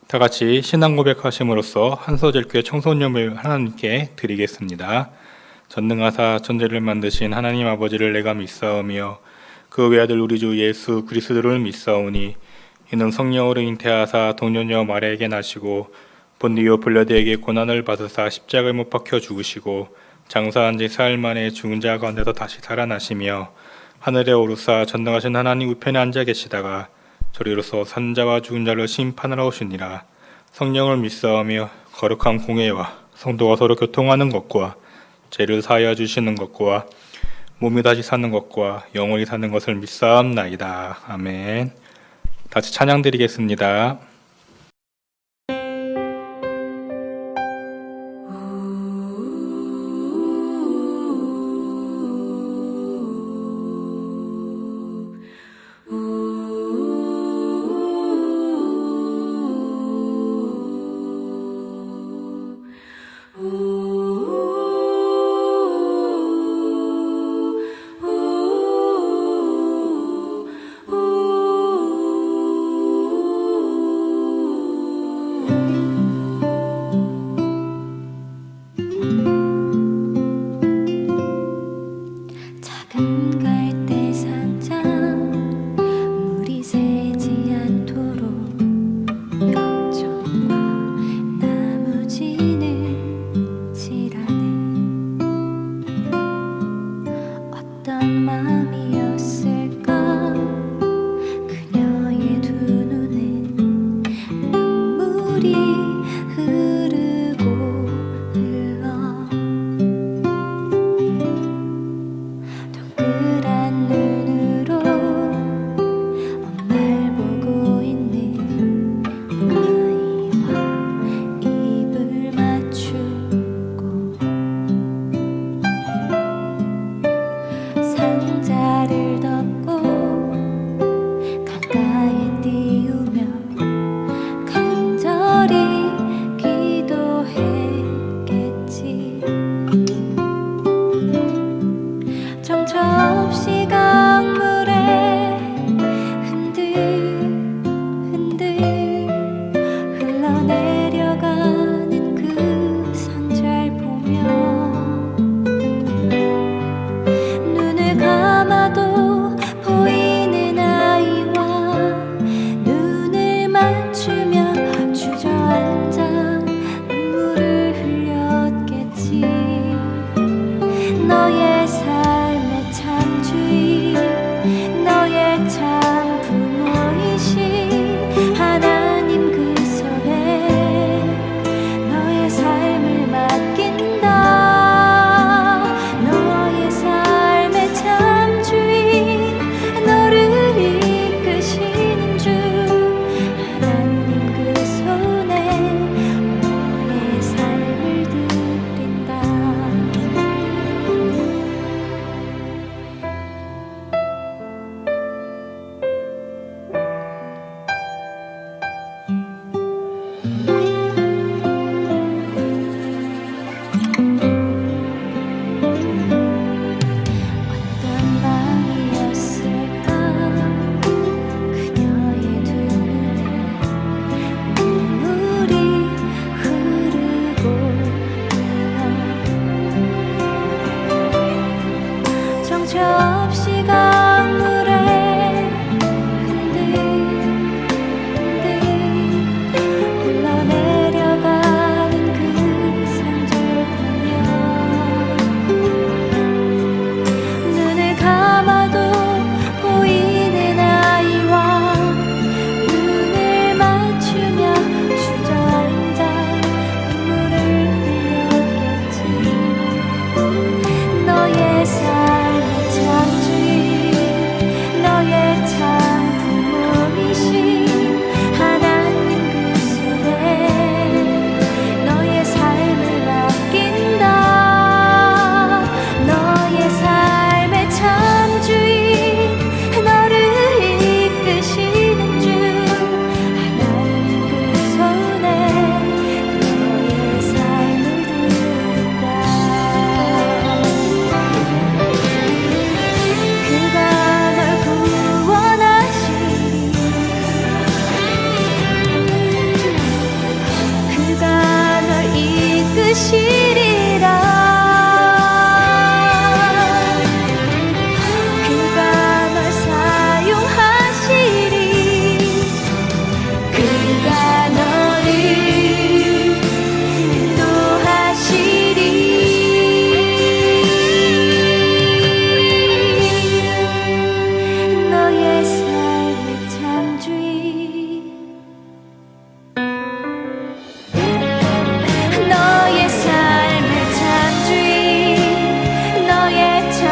다 같이 신앙 고백하심으로써 한소절교회 청소년을 하나님께 드리겠습니다. 전능하사 천지를 만드신 하나님 아버지를 내가 믿사오며 그 외아들 우리 주 예수 그리스도를 믿사오니 이는 성령으로 잉태하사 동년녀 마리아에게 나시고 본디오 빌라도에게 고난을 받으사 십자가에 못 박혀 죽으시고 장사한 지 사흘 만에 죽은 자 가운데서 다시 살아나시며 하늘에 오르사 전능하신 하나님 우편에 앉아 계시다가 저리로서 산자와 죽은 자를 심판하러 오시니라. 성령을 믿사오며 거룩한 공회와 성도가 서로 교통하는 것과 죄를 사하여 주시는 것과 몸이 다시 사는 것과 영원히 사는 것을 믿사옵나이다. 아멘. 다시 찬양 드리겠습니다. 이끄시리라. 그가 널 사용하시리. 그가 너를 인도하시리. 너의 삶의 참주인, 너의 삶의 참주인, 너의 참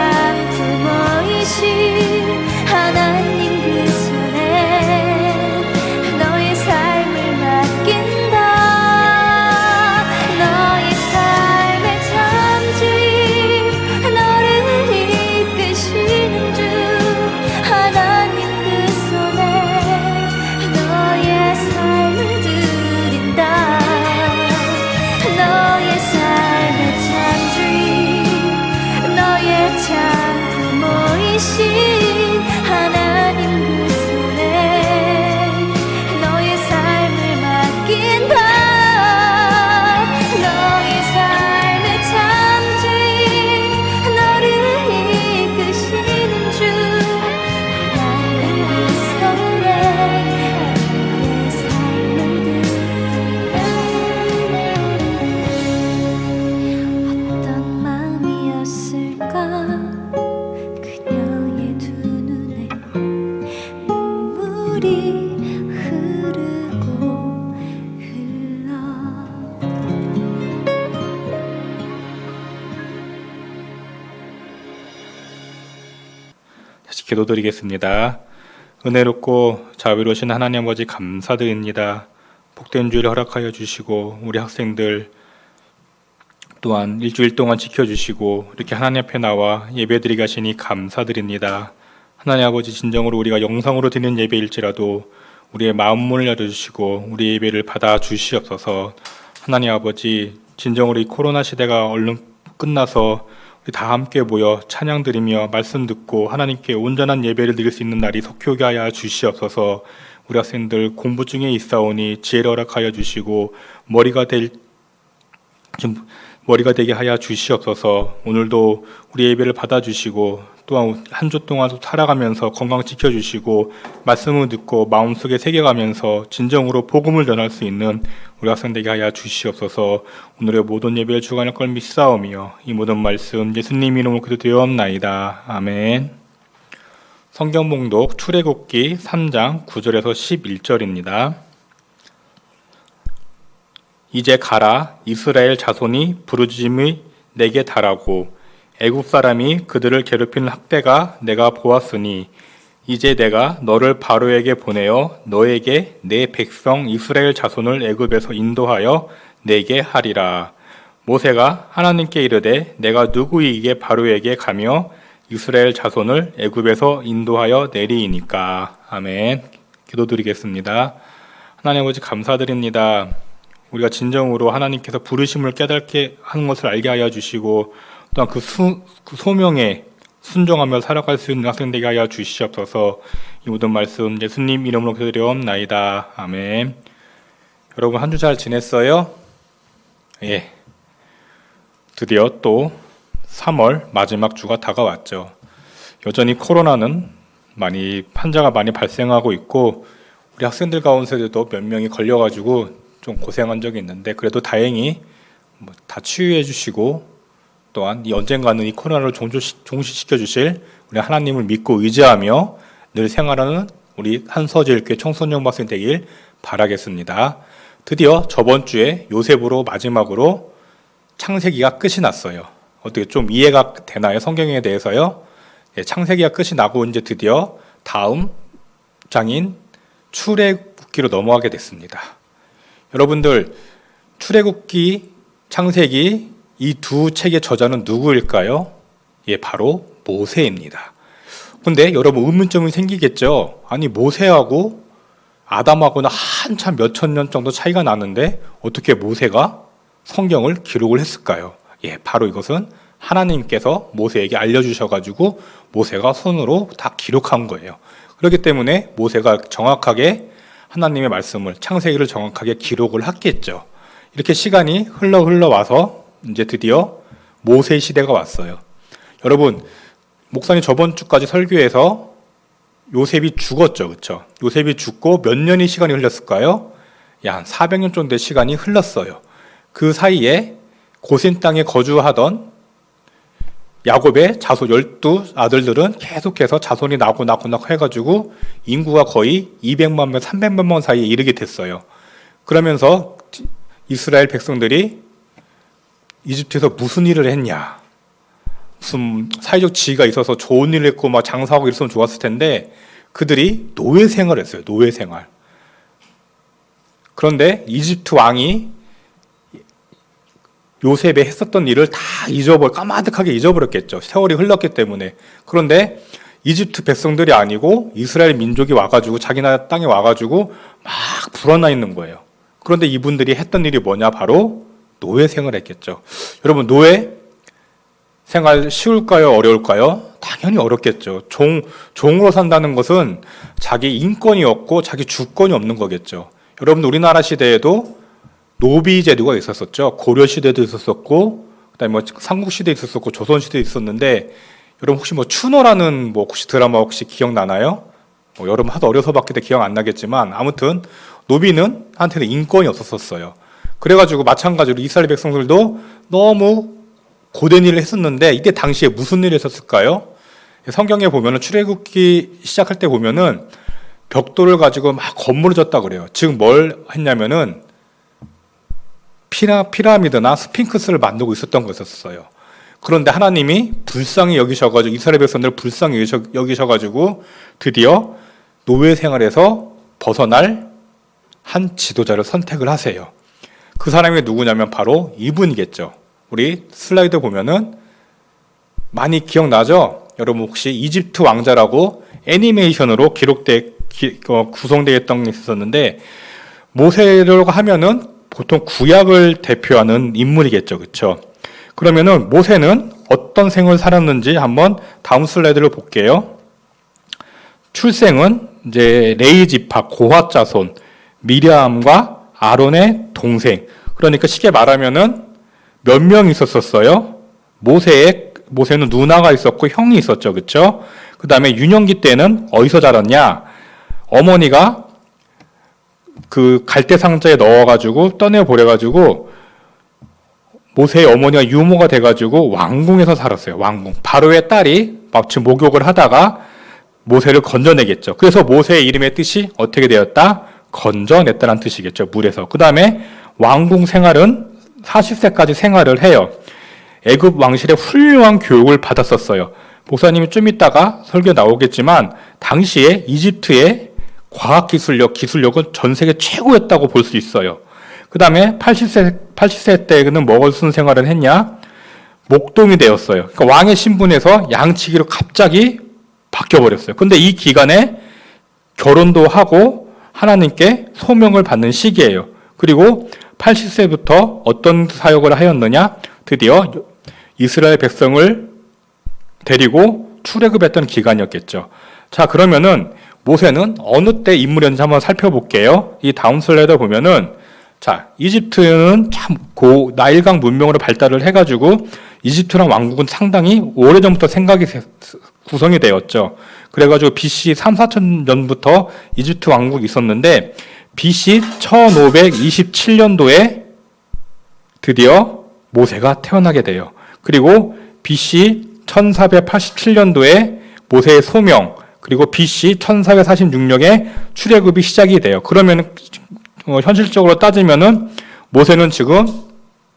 부모이신 하나님 그 손에 너의 삶을 맡긴다. 너의 삶의 참주인, 너를 이끄시는 주 하나님 그 손에 너의 삶을 드린다. 너의 삶의 참주인, 너의 참 부모이신 하나님 그 손에 너의 삶을 맡긴다. 너의 삶의 참주인, 너를 이끄시는 주 하나님 그 손에 너의 삶을 드린다. 어떤 마음이었을까 그녀의 두 눈에 눈물이 흐르고 흘러. 다시 기도드리겠습니다. 은혜롭고 자비로우신 하나님 아버지 감사드립니다. 복된 주일 허락하여 주시고 우리 학생들 또한 일주일 동안 지켜주시고 이렇게 하나님 앞에 나와 예배드리게 하시니 감사드립니다. 하나님 아버지, 진정으로 우리가 영상으로 드리는 예배일지라도 우리의 마음 문을 열어주시고 우리 예배를 받아 주시옵소서. 하나님 아버지, 진정으로 이 코로나 시대가 얼른 끝나서 우리 다 함께 모여 찬양 드리며 말씀 듣고 하나님께 온전한 예배를 드릴 수 있는 날이 속히 오게 하여 주시옵소서. 우리 학생들 공부 중에 있사오니 지혜를 허락하여 주시고 머리가 되게 하여 주시옵소서. 오늘도 우리 예배를 받아주시고 또한 한 주 동안 살아가면서 건강 지켜주시고 말씀을 듣고 마음속에 새겨가면서 진정으로 복음을 전할 수 있는 우리 학생 되게 하여 주시옵소서. 오늘의 모든 예배를 주관할 걸 믿사오며 이 모든 말씀 예수님 이름으로 기도되옵나이다. 아멘. 성경 봉독 출애굽기 3장 9절에서 11절입니다. 이제 가라, 이스라엘 자손이 부르짖음이 내게 달하고 애굽 사람이 그들을 괴롭히는 학대가 내가 보았으니 이제 내가 너를 바로에게 보내어 너에게 내 백성 이스라엘 자손을 애굽에서 인도하여 내게 하리라. 모세가 하나님께 이르되 내가 누구이기에 바로에게 가며 이스라엘 자손을 애굽에서 인도하여 내리이니까. 아멘. 기도드리겠습니다. 하나님 아버지 감사드립니다. 우리가 진정으로 하나님께서 부르심을 깨닫게 하는 것을 알게 하여 주시고 또한 그 소명에 순종하며 살아갈 수 있는 학생 되게 하여 주시옵소서. 이 모든 말씀 예수님 이름으로 기도드리옵나이다. 아멘. 여러분 한 주 잘 지냈어요? 예. 드디어 또 3월 마지막 주가 다가왔죠. 여전히 코로나는 환자가 많이 발생하고 있고 우리 학생들 가운데도 몇 명이 걸려가지고 좀 고생한 적이 있는데 그래도 다행히 다 치유해 주시고 또한 언젠가는 이 코로나를 종식시켜 주실 우리 하나님을 믿고 의지하며 늘 생활하는 우리 한서제일교회 청소년 학생 되길 바라겠습니다. 드디어 저번 주에 요셉으로 마지막으로 창세기가 끝이 났어요. 어떻게 좀 이해가 되나요? 성경에 대해서요? 네, 창세기가 끝이 나고 이제 드디어 다음 장인 출애굽기로 넘어가게 됐습니다. 여러분들 출애굽기, 창세기 이 두 책의 저자는 누구일까요? 예, 바로 모세입니다. 근데 여러분 의문점이 생기겠죠. 아니 모세하고 아담하고는 한참 몇천 년 정도 차이가 나는데 어떻게 모세가 성경을 기록을 했을까요? 예, 바로 이것은 하나님께서 모세에게 알려주셔가지고 모세가 손으로 다 기록한 거예요. 그렇기 때문에 모세가 정확하게 하나님의 말씀을 창세기를 정확하게 기록을 했겠죠. 이렇게 시간이 흘러와서 이제 드디어 모세 시대가 왔어요. 여러분, 목사님 저번 주까지 설교에서 요셉이 죽었죠. 그렇죠? 요셉이 죽고 몇 년의 시간이 흘렀을까요? 한 400년 정도 의 시간이 흘렀어요. 그 사이에 고센 땅에 거주하던 야곱의 자손 12아들들은 계속해서 자손이 나고 해가지고 인구가 거의 200만 명, 300만 명 사이에 이르게 됐어요. 그러면서 이스라엘 백성들이 이집트에서 무슨 일을 했냐, 무슨 사회적 지위가 있어서 좋은 일을 했고 막 장사하고 이랬으면 좋았을 텐데 그들이 노예 생활을 했어요. 노예 생활. 그런데 이집트 왕이 요셉이 했었던 일을 다 까마득하게 잊어버렸겠죠. 세월이 흘렀기 때문에. 그런데 이집트 백성들이 아니고 이스라엘 민족이 와가지고 자기 나라 땅에 와가지고 막 불어나 있는 거예요. 그런데 이분들이 했던 일이 뭐냐? 바로 노예 생활을 했겠죠. 여러분, 노예 생활 쉬울까요? 어려울까요? 당연히 어렵겠죠. 종으로 산다는 것은 자기 인권이 없고 자기 주권이 없는 거겠죠. 여러분, 우리나라 시대에도 노비 제도가 있었었죠. 고려 시대도 있었었고, 그다음에 삼국 시대 있었었고, 조선 시대 있었는데, 여러분 혹시 추노라는 혹시 드라마 혹시 기억나나요? 여러분 하도 어려서밖에 기억 안 나겠지만 아무튼 노비는 한테는 인권이 없었어요. 그래가지고 마찬가지로 이스라엘 백성들도 너무 고된 일을 했었는데 이때 당시에 무슨 일이 있었을까요? 성경에 보면은 출애굽기 시작할 때 보면은 벽돌을 가지고 막 건물을 졌다 그래요. 즉 뭘 했냐면은 피라미드나 스핑크스를 만들고 있었던 거였어요. 그런데 하나님이 불쌍히 여기셔가지고 이스라엘 백성들을 불쌍히 여기셔가지고 드디어 노예 생활에서 벗어날 한 지도자를 선택을 하세요. 그 사람이 누구냐면 바로 이분이겠죠. 우리 슬라이드 보면은 많이 기억나죠? 여러분 혹시 이집트 왕자라고 애니메이션으로 구성되었던 게 있었는데 모세라고 하면은 보통 구약을 대표하는 인물이겠죠. 그렇죠? 그러면은 모세는 어떤 생을 살았는지 한번 다음 슬라이드를 볼게요. 출생은 이제 레위 지파 고핫 자손 미리암과 아론의 동생. 그러니까 쉽게 말하면은 몇 명 있었어요? 모세는 누나가 있었고 형이 있었죠. 그렇죠? 그다음에 유년기 때는 어디서 자랐냐? 어머니가 그 갈대 상자에 넣어가지고 떠내 보내가지고 모세의 어머니가 유모가 돼가지고 왕궁에서 살았어요. 왕궁. 바로의 딸이 마침 목욕을 하다가 모세를 건져내겠죠. 그래서 모세의 이름의 뜻이 어떻게 되었다? 건져냈다는 뜻이겠죠. 물에서. 그 다음에 왕궁 생활은 40세까지 생활을 해요. 애굽 왕실의 훌륭한 교육을 받았었어요. 목사님이 좀 이따가 설교 나오겠지만 당시에 이집트의 기술력은 전 세계 최고였다고 볼 수 있어요. 그 다음에 80세 때는 무슨 생활을 했냐? 목동이 되었어요. 그러니까 왕의 신분에서 양치기로 갑자기 바뀌어버렸어요. 근데 이 기간에 결혼도 하고 하나님께 소명을 받는 시기예요. 그리고 80세부터 어떤 사역을 하였느냐? 드디어 이스라엘 백성을 데리고 출애굽했던 기간이었겠죠. 자, 그러면은 모세는 어느 때 인물이었는지 한번 살펴볼게요. 이 다음 슬라이드 보면은 자, 이집트는 참 나일강 문명으로 발달을 해가지고 이집트랑 왕국은 상당히 오래전부터 구성이 되었죠. 그래가지고 BC 3,4천 년부터 이집트 왕국이 있었는데 BC 1527년도에 드디어 모세가 태어나게 돼요. 그리고 BC 1487년도에 모세의 소명, 그리고 BC 1446년에 출애굽이 시작이 돼요. 그러면 현실적으로 따지면은 모세는 지금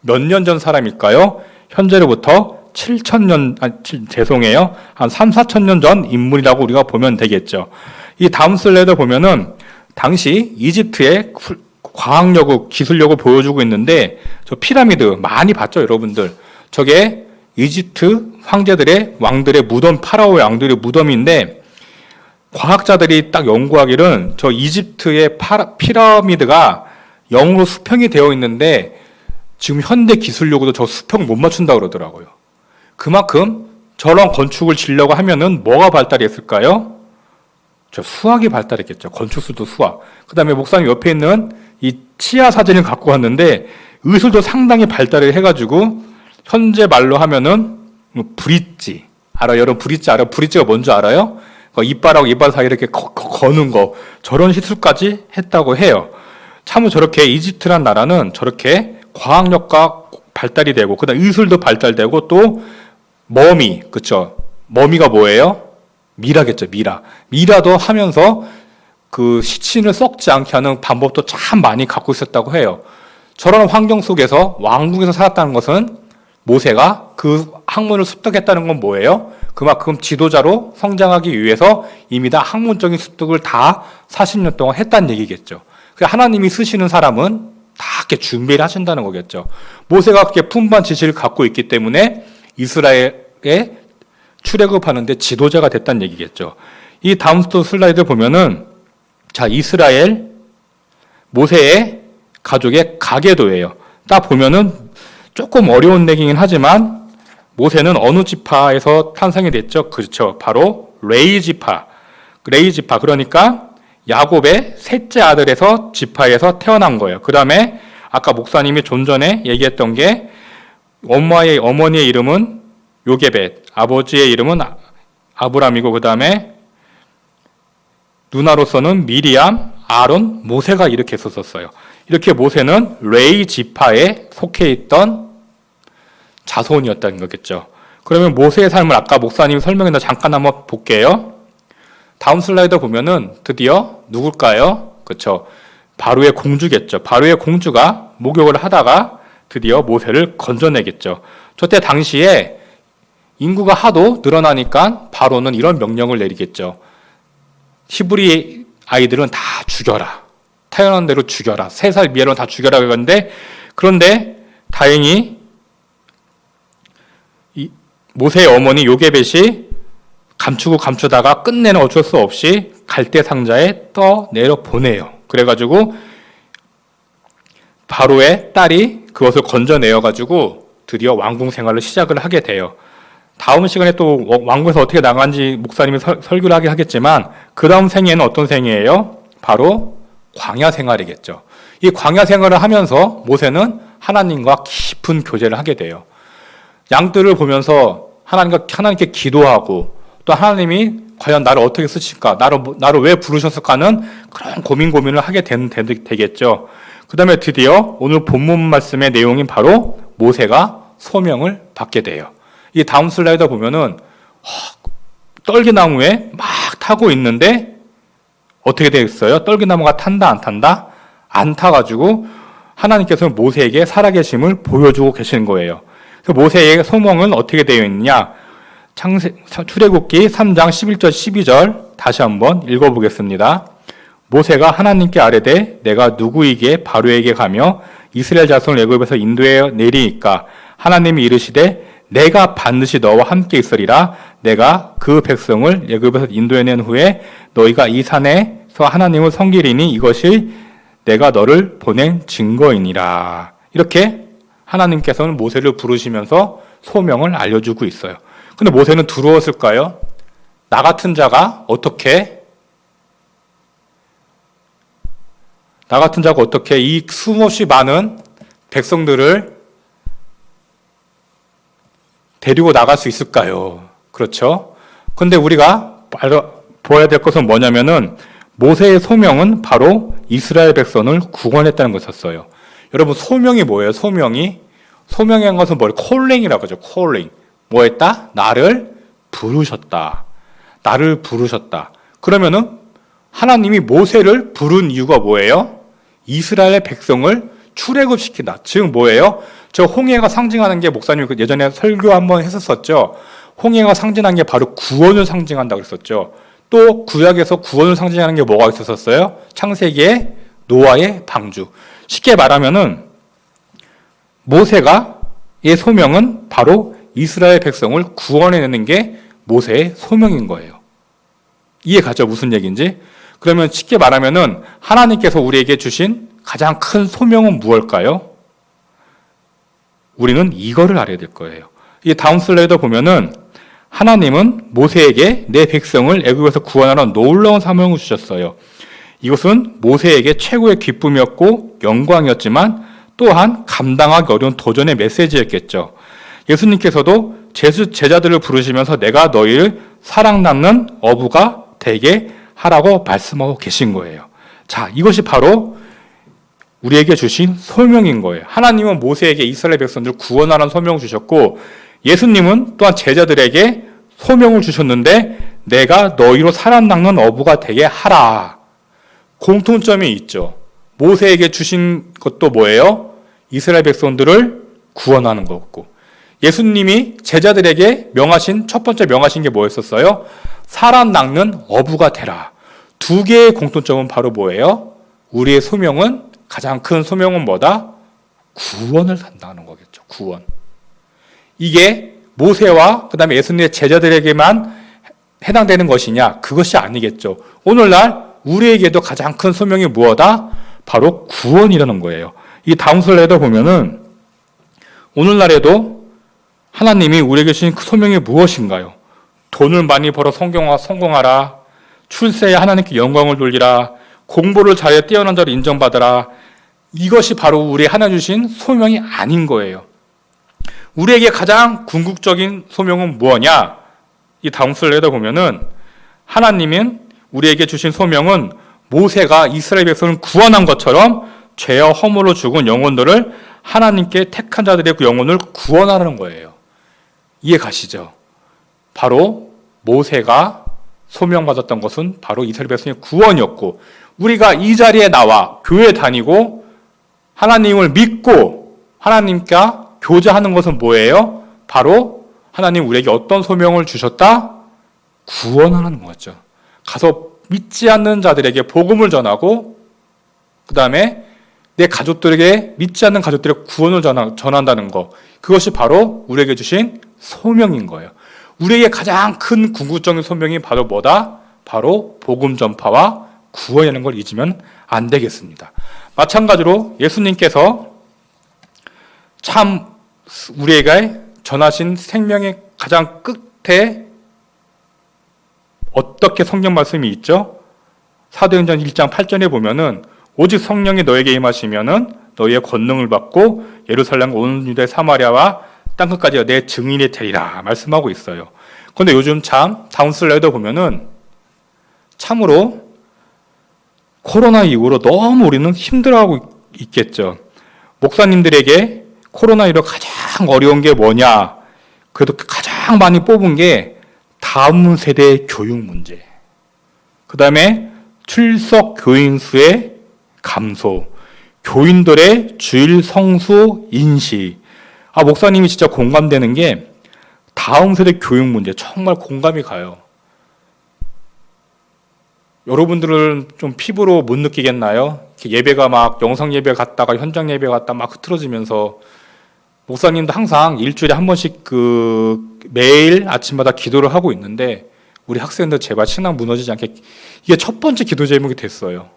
몇 년 전 사람일까요? 현재로부터 한 3, 4천 년 전 인물이라고 우리가 보면 되겠죠. 이 다음 슬라이드 보면은 당시 이집트의 과학력을, 기술력을 보여주고 있는데 저 피라미드 많이 봤죠, 여러분들. 저게 이집트 왕들의 무덤, 파라오의 왕들의 무덤인데 과학자들이 딱 연구하기는 저 이집트의 피라미드가 영으로 수평이 되어 있는데 지금 현대 기술력으로 저 수평 못 맞춘다 그러더라고요. 그만큼 저런 건축을 지려고 하면은 뭐가 발달했을까요? 저 수학이 발달했겠죠. 건축술도 수학. 그 다음에 목사님 옆에 있는 이 치아 사진을 갖고 왔는데 의술도 상당히 발달을 해가지고 현재 말로 하면은 브릿지. 알아요? 여러분 브릿지 알아요? 브릿지가 뭔지 알아요? 이빨하고 이빨 사이에 이렇게 거는 거. 저런 시술까지 했다고 해요. 참으로 저렇게 이집트란 나라는 저렇게 과학력과 발달이 되고, 그 다음 의술도 발달되고, 또 머미, 그쵸? 머미가 뭐예요? 미라겠죠, 미라. 미라도 하면서 그 시신을 썩지 않게 하는 방법도 참 많이 갖고 있었다고 해요. 저런 환경 속에서 왕궁에서 살았다는 것은 모세가 그 학문을 습득했다는 건 뭐예요? 그만큼 지도자로 성장하기 위해서 이미 다 학문적인 습득을 다 40년 동안 했다는 얘기겠죠. 하나님이 쓰시는 사람은 다 이렇게 준비를 하신다는 거겠죠. 모세가 그렇게 풍부한 지식을 갖고 있기 때문에 이스라엘에 출애굽하는데 지도자가 됐다는 얘기겠죠. 이 다음 슬라이드 보면은, 자, 이스라엘 모세의 가족의 가계도예요. 딱 보면은 조금 어려운 내기긴 하지만 모세는 어느 지파에서 탄생이 됐죠? 그렇죠. 바로 레위 지파. 그러니까 야곱의 셋째 아들에서 지파에서 태어난 거예요. 그 다음에 아까 목사님이 좀 전에 얘기했던 게 어머니의 이름은 요게벳, 아버지의 이름은 아브람이고, 그 다음에 누나로서는 미리암, 아론, 모세가 이렇게 썼었어요. 이렇게 모세는 레위 지파에 속해 있던 자손이었다는 거겠죠. 그러면 모세의 삶을 아까 목사님이 설명했는데 잠깐 한번 볼게요. 다음 슬라이드 보면은 드디어 누굴까요? 그렇죠. 바로의 공주겠죠. 바로의 공주가 목욕을 하다가 드디어 모세를 건져내겠죠. 저때 당시에 인구가 하도 늘어나니까 바로는 이런 명령을 내리겠죠. 히브리 아이들은 다 죽여라. 태어난 대로 죽여라. 3살 미래로는 다 죽여라. 그런데 다행히 모세의 어머니 요게벳이 감추다가 끝내는 어쩔 수 없이 갈대 상자에 떠내려 보내요. 그래가지고 바로의 딸이 그것을 건져내어가지고 드디어 왕궁 생활을 시작을 하게 돼요. 다음 시간에 또 왕궁에서 어떻게 나간지 목사님이 설교를 하긴 하겠지만 그 다음 생애는 어떤 생애예요? 바로 광야 생활이겠죠. 이 광야 생활을 하면서 모세는 하나님과 깊은 교제를 하게 돼요. 양들을 보면서 하나님께 기도하고, 또 하나님이 과연 나를 어떻게 쓰실까, 나를 왜 부르셨을까는 그런 고민을 하게 되겠죠. 그 다음에 드디어 오늘 본문 말씀의 내용인 바로 모세가 소명을 받게 돼요. 이 다음 슬라이드 보면은 떨기나무에 막 타고 있는데 어떻게 되겠어요? 떨기나무가 탄다 안 탄다? 안 타가지고 하나님께서는 모세에게 살아계심을 보여주고 계시는 거예요. 모세의 소명은 어떻게 되어 있느냐? 출애굽기 3장 11절 12절 다시 한번 읽어보겠습니다. 모세가 하나님께 아뢰되 내가 누구에게 바로에게 가며 이스라엘 자손을 애굽에서 인도해 내리니까 하나님이 이르시되 내가 반드시 너와 함께 있으리라. 내가 그 백성을 애굽에서 인도해낸 후에 너희가 이 산에서 하나님을 섬기리니 이것이 내가 너를 보낸 증거이니라. 이렇게 하나님께서는 모세를 부르시면서 소명을 알려주고 있어요. 근데 모세는 두려웠을까요? 나 같은 자가 어떻게 이 수없이 많은 백성들을 데리고 나갈 수 있을까요? 그렇죠? 근데 우리가 보아야 될 것은 뭐냐면은 모세의 소명은 바로 이스라엘 백성을 구원했다는 것이었어요. 여러분, 소명이 뭐예요? 소명이란 것은 뭐예요? 콜링이라고 하죠. 콜링. 뭐 했다? 나를 부르셨다. 그러면은 하나님이 모세를 부른 이유가 뭐예요? 이스라엘 백성을 출애굽시킨다. 즉 뭐예요? 저 홍해가 상징하는 게 목사님 예전에 설교 한번 했었죠. 홍해가 상징하는 게 바로 구원을 상징한다고 그랬었죠. 또 구약에서 구원을 상징하는 게 뭐가 있었어요? 창세기에 노아의 방주. 쉽게 말하면은 모세가의 소명은 바로 이스라엘 백성을 구원해내는 게 모세의 소명인 거예요. 이해가죠? 무슨 얘기인지? 그러면 쉽게 말하면은 하나님께서 우리에게 주신 가장 큰 소명은 무엇일까요? 우리는 이거를 알아야 될 거예요. 이 다음 슬라이드 보면은 하나님은 모세에게 내 백성을 애굽에서 구원하는 놀라운 사명을 주셨어요. 이것은 모세에게 최고의 기쁨이었고 영광이었지만 또한 감당하기 어려운 도전의 메시지였겠죠. 예수님께서도 제자들을 부르시면서 내가 너희를 사랑 낳는 어부가 되게 하라고 말씀하고 계신 거예요. 자, 이것이 바로 우리에게 주신 소명인 거예요. 하나님은 모세에게 이스라엘 백성들을 구원하라는 소명을 주셨고, 예수님은 또한 제자들에게 소명을 주셨는데 내가 너희로 사람 낚는 어부가 되게 하라. 공통점이 있죠. 모세에게 주신 것도 뭐예요? 이스라엘 백성들을 구원하는 거고, 예수님이 제자들에게 명하신 첫 번째 명하신 게 뭐였었어요? 사람 낚는 어부가 되라. 두 개의 공통점은 바로 뭐예요? 우리의 소명은, 가장 큰 소명은 뭐다? 구원을 산다는 거겠죠. 구원. 이게 모세와 그 다음에 예수님의 제자들에게만 해당되는 것이냐? 그것이 아니겠죠. 오늘날 우리에게도 가장 큰 소명이 무엇이다? 바로 구원이라는 거예요. 이 다음 슬라이드 보면은 오늘날에도 하나님이 우리에게 주신 그 소명이 무엇인가요? 돈을 많이 벌어 성공하라. 출세에 하나님께 영광을 돌리라. 공부를 잘해 뛰어난 자로 인정받으라. 이것이 바로 우리 하나님 주신 소명이 아닌 거예요. 우리에게 가장 궁극적인 소명은 무엇이냐? 이 다음 슬라이드 보면은 하나님은 우리에게 주신 소명은 모세가 이스라엘 백성을 구원한 것처럼 죄와 허물로 죽은 영혼들을 하나님께 택한 자들의 그 영혼을 구원하라는 거예요. 이해 가시죠? 바로 모세가 소명받았던 것은 바로 이스라엘 백성의 구원이었고, 우리가 이 자리에 나와 교회 다니고 하나님을 믿고 하나님과 교제하는 것은 뭐예요? 바로 하나님 우리에게 어떤 소명을 주셨다? 구원하는 거죠. 가서 믿지 않는 자들에게 복음을 전하고, 그 다음에 내 가족들에게, 믿지 않는 가족들에게 구원을 전한다는 것, 그것이 바로 우리에게 주신 소명인 거예요. 우리에게 가장 큰 궁극적인 소명이 바로 뭐다? 바로 복음 전파와 구원이라는 걸 잊으면 안 되겠습니다. 마찬가지로 예수님께서 참 우리에게 전하신 생명의 가장 끝에 어떻게 성경 말씀이 있죠? 사도행전 1장 8절에 보면은 오직 성령이 너에게 임하시면은 너희의 권능을 받고 예루살렘과 온 유대 사마리아와 땅끝까지 내 증인이 되리라 말씀하고 있어요. 그런데 요즘 참 다운 슬라이드 보면은 참으로 코로나 이후로 너무 우리는 힘들어하고 있겠죠. 목사님들에게 코로나19로 가장 어려운 게 뭐냐? 그래도 가장 많이 뽑은 게 다음 세대의 교육 문제. 그 다음에 출석 교인 수의 감소. 교인들의 주일 성수 인식. 목사님이 진짜 공감되는 게 다음 세대 교육 문제. 정말 공감이 가요. 여러분들은 좀 피부로 못 느끼겠나요? 예배가 막 영상 예배 갔다가 현장 예배 갔다 막 흐트러지면서 목사님도 항상 일주일에 한 번씩 매일 아침마다 기도를 하고 있는데 우리 학생들 제발 신앙 무너지지 않게, 이게 첫 번째 기도 제목이 됐어요.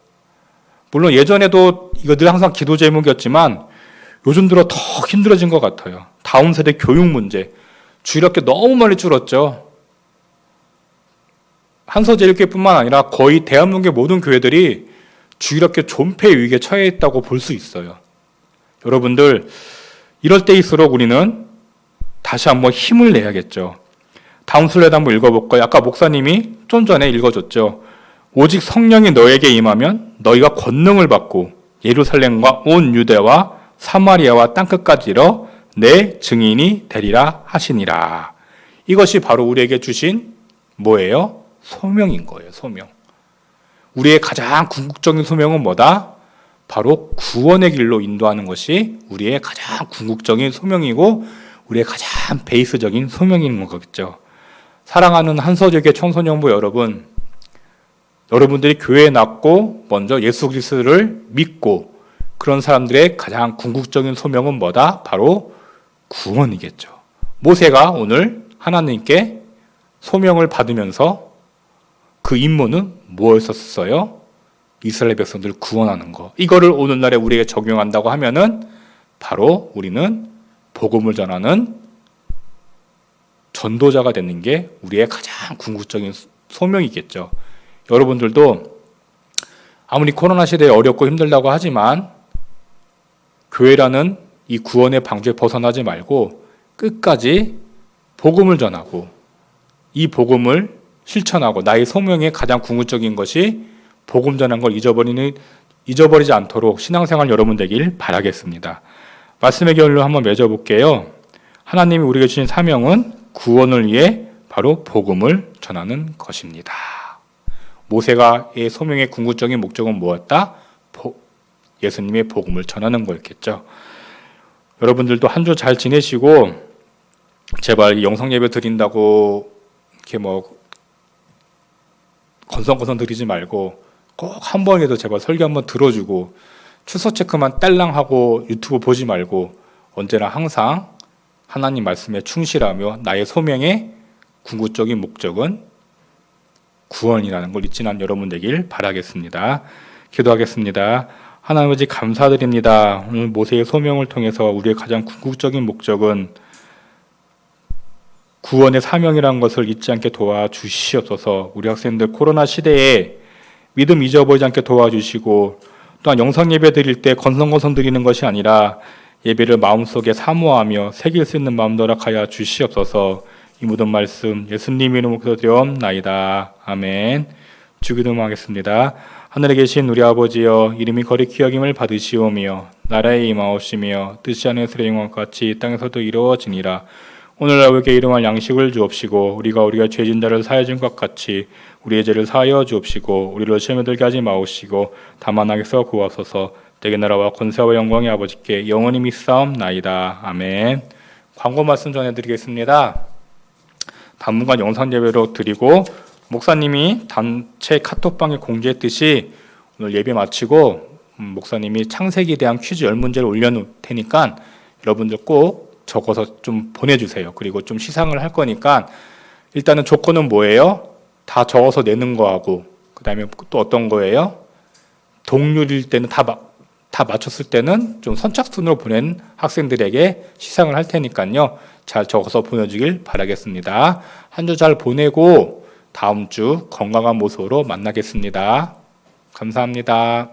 물론 예전에도 이거 늘 항상 기도 제목이었지만 요즘 들어 더 힘들어진 것 같아요. 다음 세대 교육 문제. 주일학교 너무 멀리 줄었죠. 한서제일교회뿐만 아니라 거의 대한민국의 모든 교회들이 주일학교 존폐 위기에 처해 있다고 볼 수 있어요. 여러분들, 이럴 때일수록 우리는 다시 한번 힘을 내야겠죠. 다음 슬라이드 한번 읽어볼까요? 아까 목사님이 좀 전에 읽어줬죠. 오직 성령이 너에게 임하면 너희가 권능을 받고 예루살렘과 온 유대와 사마리아와 땅끝까지 이르러 내 증인이 되리라 하시니라. 이것이 바로 우리에게 주신 뭐예요? 소명인 거예요. 소명. 우리의 가장 궁극적인 소명은 뭐다? 바로 구원의 길로 인도하는 것이 우리의 가장 궁극적인 소명이고 우리의 가장 베이스적인 소명인 거겠죠. 사랑하는 한서재교회 청소년부 여러분, 여러분들이 교회에 났고 먼저 예수 그리스도를 믿고 그런 사람들의 가장 궁극적인 소명은 뭐다? 바로 구원이겠죠. 모세가 오늘 하나님께 소명을 받으면서 그 임무는 무엇이었어요? 이스라엘 백성들을 구원하는 것. 이거를 오늘날에 우리에게 적용한다고 하면은 바로 우리는 복음을 전하는 전도자가 되는 게 우리의 가장 궁극적인 소명이겠죠. 여러분들도 아무리 코로나 시대에 어렵고 힘들다고 하지만 교회라는 이 구원의 방주에 벗어나지 말고 끝까지 복음을 전하고 이 복음을 실천하고 나의 소명의 가장 궁극적인 것이 복음 전한 걸 잊어버리지 않도록 신앙생활 여러분 되길 바라겠습니다. 말씀의 결로 한번 맺어볼게요. 하나님이 우리에게 주신 사명은 구원을 위해 바로 복음을 전하는 것입니다. 모세가의 소명의 궁극적인 목적은 무엇이었다? 예수님의 복음을 전하는 거였겠죠. 여러분들도 한 주 잘 지내시고 제발 영성 예배 드린다고 이렇게 건성건성 드리지 말고 꼭 한 번이라도 제발 설교 한번 들어주고 추서 체크만 딸랑하고 유튜브 보지 말고 언제나 항상 하나님 말씀에 충실하며 나의 소명의 궁극적인 목적은 구원이라는 걸 잊지 않은 여러분 되길 바라겠습니다. 기도하겠습니다. 하나님 아버지 감사드립니다. 오늘 모세의 소명을 통해서 우리의 가장 궁극적인 목적은 구원의 사명이라는 것을 잊지 않게 도와주시옵소서. 우리 학생들 코로나 시대에 믿음 잊어버리지 않게 도와주시고 또한 영상 예배 드릴 때 건성건성 드리는 것이 아니라 예배를 마음속에 사모하며 새길 수 있는 마음 허락하여 주시옵소서. 이 모든 말씀 예수님 이름으로 드리옵나이다. 아멘. 주기도하겠습니다. 하늘에 계신 우리 아버지여, 이름이 거룩히 여김을 받으시오며 나라의 임하옵시며 뜻이 하늘에서 영광 같이 땅에서도 이루어지니라. 오늘날 우리에게 일용할 양식을 주옵시고 우리가 죄진 자를 사하여 준 것 같이 우리의 죄를 사하여 주옵시고 우리를 시험에 들게 하지 마옵시고 다만 악에서 구하소서. 대개 나라와 권세와 영광이 아버지께 영원히 믿사옵나이다. 아멘. 광고 말씀 전해드리겠습니다. 당분간 영상 예배로 드리고 목사님이 단체 카톡방에 공지했듯이 오늘 예배 마치고 목사님이 창세기에 대한 퀴즈 10문제를 올려놓을 테니까 여러분들 꼭 적어서 좀 보내주세요. 그리고 좀 시상을 할 거니까 일단은 조건은 뭐예요? 다 적어서 내는 거하고 그 다음에 또 어떤 거예요? 동률일 때는 다 맞췄을 때는 좀 선착순으로 보낸 학생들에게 시상을 할 테니까요. 잘 적어서 보내주길 바라겠습니다. 한 주 잘 보내고 다음 주 건강한 모습으로 만나겠습니다. 감사합니다.